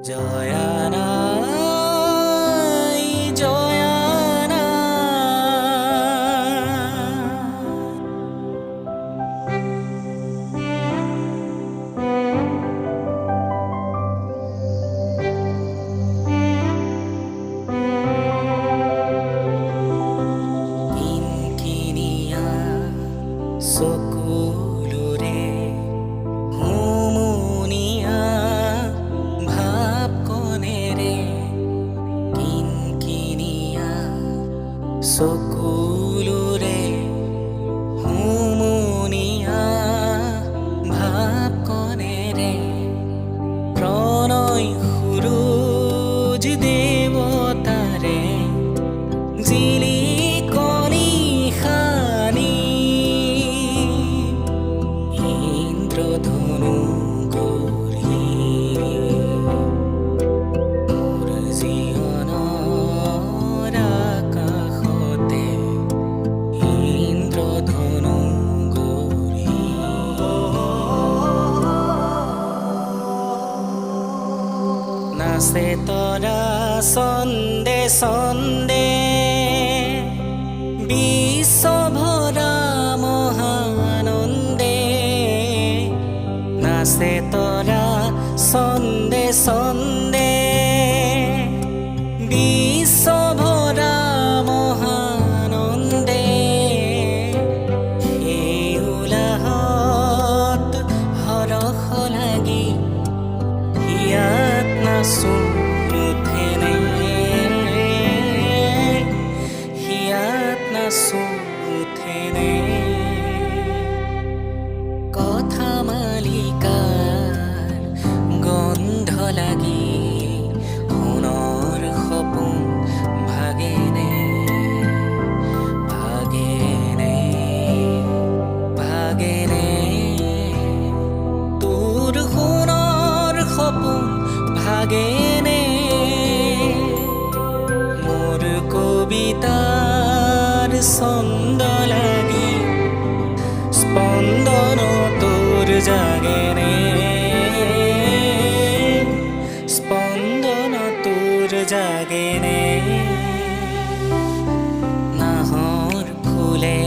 জয়ানাই জয়ানা কিনকিনিয়া চকুলোৰে হুমুনিয়া ভাবকণেৰে কিনকিনিয়া চকুলোৰে হুমুনিয়া ভাবকণেৰে প্ৰণয় সুৰুজ দেৱতাৰে জিলিকনি খানি ইন্দ্ৰধনু গঢ়ি মোৰ জীৱনৰ আকাশতে ইন্দ্ৰধনু গঢ়ি নাচে তৰা ছন্দে ছন্দে বিশ্বভৰা মহানন্দে নাচে তৰা ছন্দে ছন্দে বিশ্বভৰা মহানন্দে সেই উলাহত হৰখ লাগি হিয়াত নাচো নুঠেনে হিয়াত নাচো উঠেনে কথা মালিকাৰ গন্ধ লাগি সোণৰ সপোন ভাগেনে ভাগেনে ভাগেনে তোৰ সোণৰ সপোন ভাগেনে মোৰ কবিতাৰ ছন্দ লাগি স্পন্দন তোৰ জাগেনে স্পন্দন তোৰ জাগেনে নাহৰ ফুলে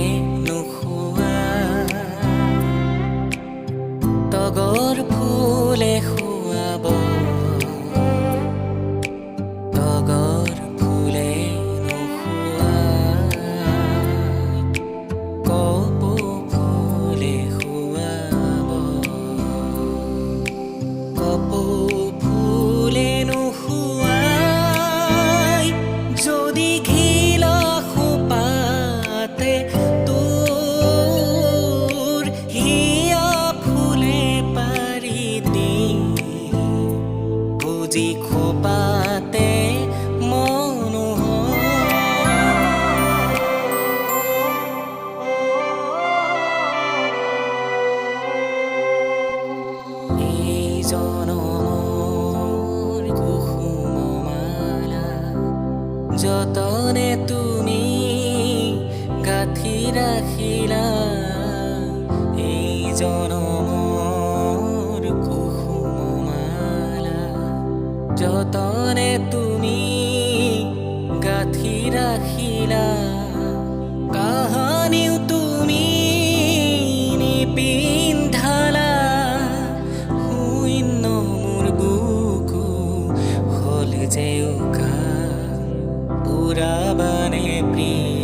নোখোৱা তগৰ ফুলে খুৱাব তগৰ ফুলে নোখোৱা কপৌ ফুলে খুৱাব কপৌ ফুলে নোখোৱাই যদি ঘিলা খোপাতে তোৰ হিয়া ফুলে পাৰি দি বুজি খোপাতে এই জনমৰ কুসুম মালা যতনে তুমি গাঁঠি ৰাখিলা এই জনমৰ কুসুম মালা যতনে তুমি গাঁঠি ৰাখিলা কাহানিও তুমি নিপিন্ধালা শূন্য মোৰ বুকু হ'ল যে উকা পুৰাবানে প্ৰিয়